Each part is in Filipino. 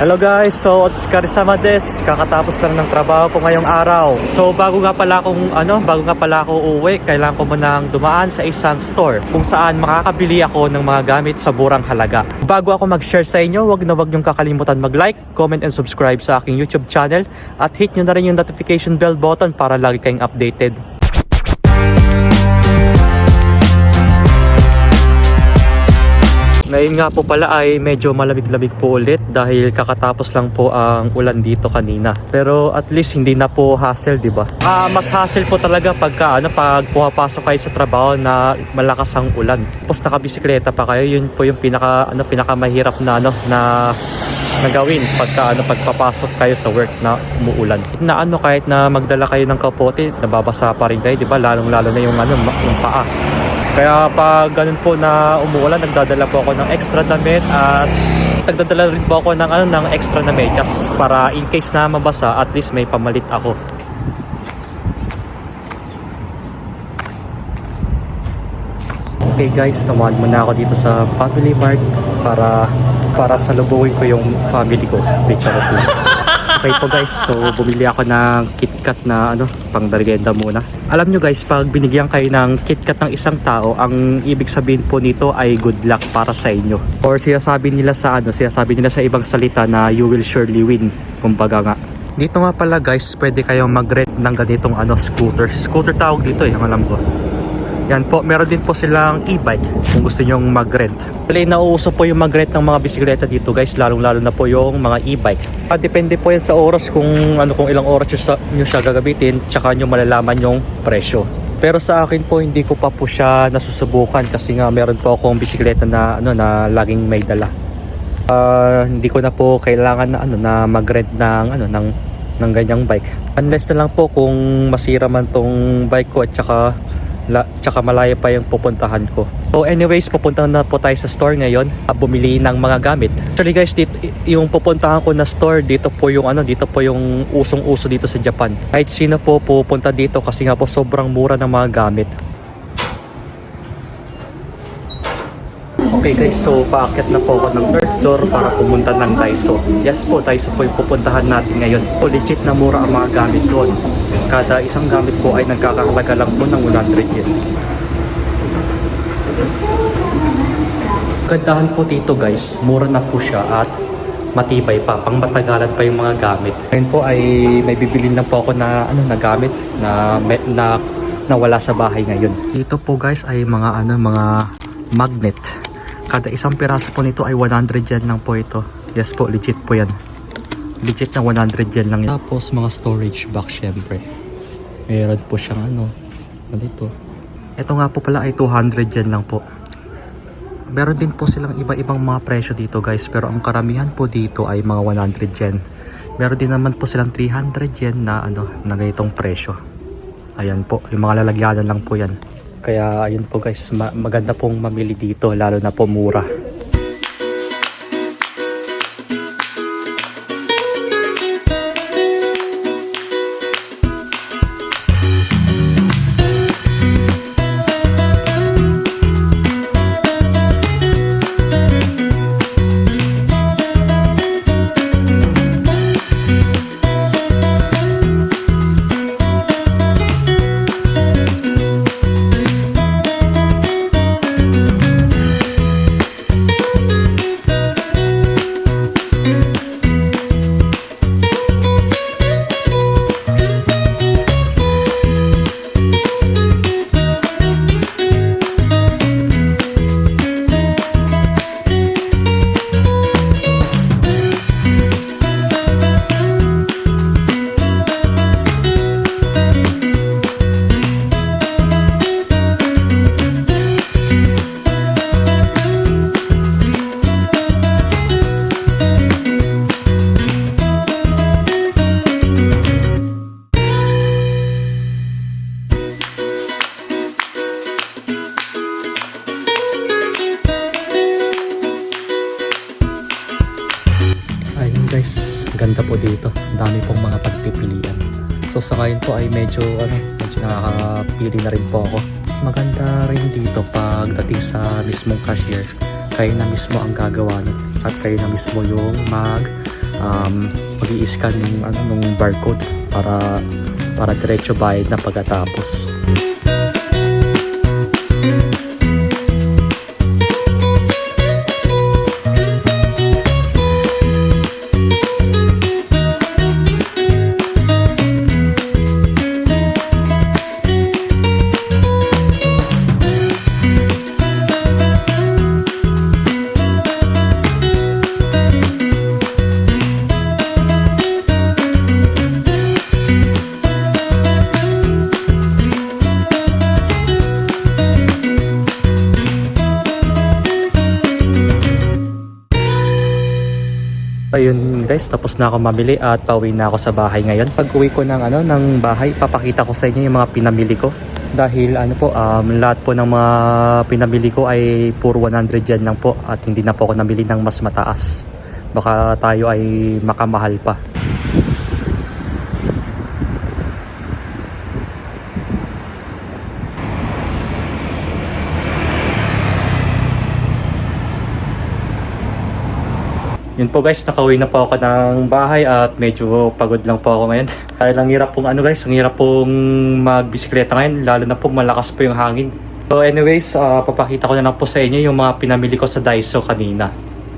Hello guys, so it's Karisama Des. Kakatapos lang ng trabaho ko ngayong araw. So bago nga pala ako uuwi, kailangan ko munang dumaan sa isang store kung saan makakabili ako ng mga gamit sa murang halaga. Bago ako mag-share sa inyo, wag niyong kakalimutan mag-like, comment and subscribe sa aking YouTube channel at hit nyo na rin yung notification bell button para lagi kayong updated. Ngayon nga po pala ay medyo malamig-lamig po ulit dahil kakatapos lang po ang ulan dito kanina. Pero at least hindi na po hassle, di ba? Mas hassle po talaga pag pumapasok kayo sa trabaho na malakas ang ulan. Tapos nakabisikleta pa kayo, yun po yung pinakamahirap na gawin pagpapasok kayo sa work na umuulan. Kahit na magdala kayo ng kapote, nababasa pa rin kayo, di ba? Lalong-lalo na yung paa. Kaya pag ganun po na umuulan, nagdadala po ako ng extra damit at nagdadala rin po ako ng extra na medyas para in case na mabasa, at least may pamalit ako. Okay guys, naman muna ako dito sa Family Mart para salubungin ko yung family ko. Okay po guys, so bumili ako ng KitKat na pang merienda muna. Alam nyo guys, pag binigyan kayo ng KitKat ng isang tao, ang ibig sabihin po nito ay good luck para sa inyo. Or sinasabi nila sa ibang salita na you will surely win. Kumbaga nga. Dito nga pala guys, pwede kayong mag-rent ng ganitong scooter. Scooter tawag dito ang alam ko. Yan po, meron din po silang e-bike kung gusto nyong mag-rent. Nauuso po yung mag-rent ng mga bisikleta dito guys, lalong-lalo na po yung mga e-bike. Depende po yan sa oras kung ilang oras nyo siya gagamitin, tsaka nyo malalaman yung presyo. Pero sa akin po, hindi ko pa po siya nasusubukan kasi nga meron po akong bisikleta na laging may dala. Hindi ko na po kailangan na mag-rent ng ganyang bike. Unless na lang po kung masira man tong bike ko at tsaka malayo pa yung pupuntahan ko. So anyways, pupunta na po tayo sa store ngayon at bumili ng mga gamit. Actually guys, yung pupuntahan ko na store, dito po yung usong-uso dito sa Japan. Kahit sino po pupunta dito kasi nga po sobrang mura ng mga gamit. Okay guys, so paakyat na po ako ng 3rd floor para pumunta ng Daiso. Yes po, Daiso po yung pupuntahan natin ngayon. So legit na mura ang mga gamit doon. Kada isang gamit po ay nagkakahalaga lang po ng 100 yen. Gandahan po dito guys, mura na po siya at matibay pa, pang matagalan pa yung mga gamit. Ngayon po ay may bibilin na po ako na gamit na wala sa bahay ngayon. Dito po guys ay mga magnet. Kada isang piraso po nito ay 100 yen lang po ito. Yes po, legit po yan. Legit na 100 yen lang yan. Tapos mga storage box syempre. Meron po siyang dito. Ito nga po pala ay 200 yen lang po. Meron din po silang iba-ibang mga presyo dito guys, pero ang karamihan po dito ay mga 100 yen. Meron din naman po silang 300 yen na na ganitong presyo. Ayan po, yung mga lalagyanan lang po yan. Kaya ayun po guys, maganda pong mamili dito, lalo na po mura. Guys, ganda po dito. Dami pong mga pagpipilian. So sa ngayon po ay medyo nakakapili na rin po ako. Maganda rin dito pagdating sa mismong cashier. Kayo na mismo ang gagawa nun. At kayo na mismo yung mag-i-scan yung nung barcode para diretso bayad na pagkatapos. Ayun guys, tapos na ako mamili at pauwi na ako sa bahay ngayon. Pag uwi ko ng bahay, papakita ko sa inyo yung mga pinamili ko. Dahil lahat po ng mga pinamili ko ay puro 100 yan lang po at hindi na po ako namili ng mas mataas. Baka tayo ay makamahal pa. Yun po guys, nakauwi na po ako ng bahay at medyo pagod lang po ako ngayon. Dahil ang hirap pong ang hirap pong magbisikleta ngayon, lalo na po malakas po yung hangin. So anyways, papakita ko na lang po sa inyo yung mga pinamili ko sa Daiso kanina.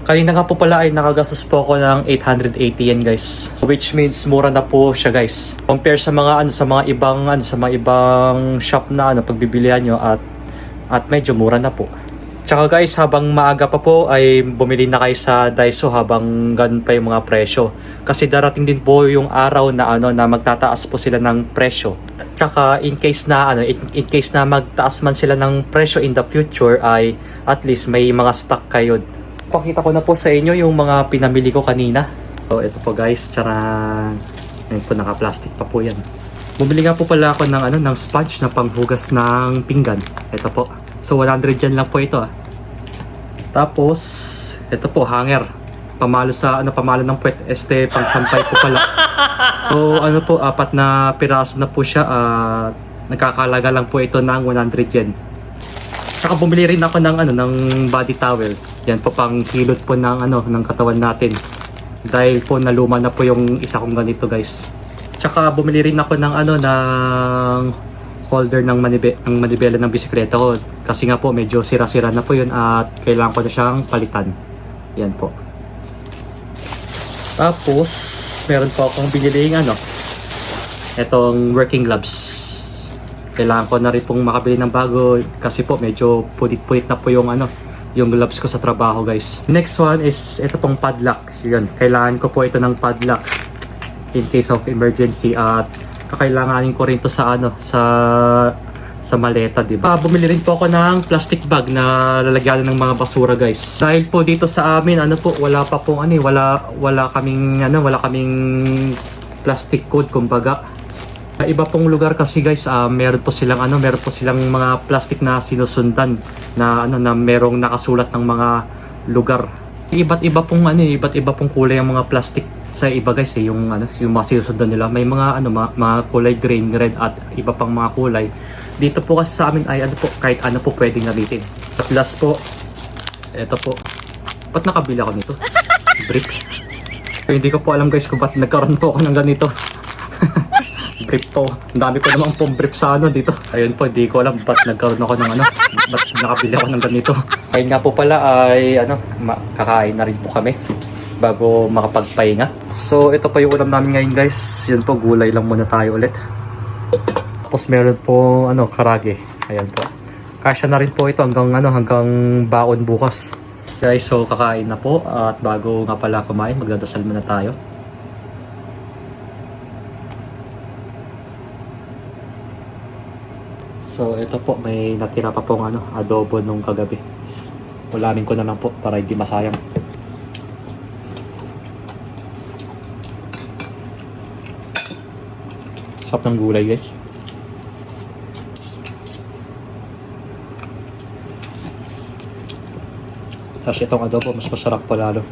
Kanina nga po pala ay nakagastos po ako ng 880 yen guys. Which means mura na po siya guys. Compare sa mga sa mga ibang shop na pagbibilihan nyo at medyo mura na po. Tsaka guys, habang maaga pa po ay bumili na kayo sa Daiso habang ganun pa yung mga presyo. Kasi darating din po yung araw na na magtataas po sila ng presyo. Tsaka in case na magtaas man sila ng presyo in the future ay at least may mga stock kayo. Pakita ko na po sa inyo yung mga pinamili ko kanina. So ito po guys, charan. Ngayon po naka-plastic pa po yan. Bumili nga po pala ako ng sponge na panghugas ng pinggan. Ito po. So 100 yan lang po ito. Tapos ito po hanger. Pamalo ng puwet, pangsampay po pala. So po, 4 na piraso na po siya. Nagkakalaga lang po ito ng 100 yen. Saka bumili rin ako ng body towel. Yan po pang hilot po ng katawan natin. Dahil po naluma na po yung isa kong ganito guys. Saka bumili rin ako ng holder ng manibela ng bisikleta ko. Kasi nga po medyo sira-sira na po yun at kailangan ko na siyang palitan. Yan po. Tapos meron po akong biniling etong working gloves. Kailangan ko na rin pong makabili ng bago kasi po medyo pulit-pulit na po yung yung gloves ko sa trabaho guys. Next one is ito pong padlock. Yan, kailangan ko po ito ng padlock in case of emergency at kakailanganin ko rin to sa sa maleta, di ba? Bumili rin po ako ng plastic bag na lalagyan ng mga basura, guys. Dahil po dito sa amin, wala pa pong wala kaming plastic code kumbaga. Iba pong lugar kasi guys, meron po silang mga plastic na sinusundan na na merong nakasulat ng mga lugar. Iba't iba pong kulay ang mga plastic sa iba guys yung mga sinusundan nila. May mga mga kulay green, red at iba pang mga kulay. Dito po kasi sa amin ay kahit po pwedeng gamitin. At last po, eto po. Ba't nakabili ako nito? Brick. Hindi ko po alam guys kung ba't nagkaroon po ako ng ganito. Brief to. Ang dami ko namang pong brief sa dito. Ayun po, hindi ko alam ba't nagkaroon ako ng ba't nakabili ako ng ganito. Ayun nga po pala ay kakain na rin po kami bago makapagpahinga. So ito pa yung ulam namin ngayon guys. Yun po, gulay lang muna tayo ulit. Tapos meron po karage. Ayan po. Kasya na rin po ito hanggang baon bukas. Guys, so kakain na po at bago nga pala kumain, magdadasal muna tayo. So ito po, may natira pa pong adobo nung kagabi. Ulamin ko na lang po para hindi masayang. Sarap ng gulay guys. Tapos itong adobo mas masarap pa lalo.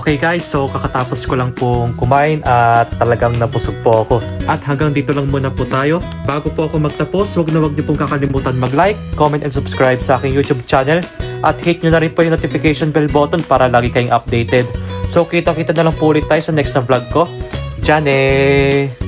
Okay guys, so kakatapos ko lang pong kumain at talagang nabusog po ako. At hanggang dito lang muna po tayo. Bago po ako magtapos, huwag niyo pong kakalimutan mag-like, comment and subscribe sa aking YouTube channel. At hit nyo na rin po yung notification bell button para lagi kayong updated. So kita-kita na lang po ulit tayo sa next na vlog ko. Diyan eh!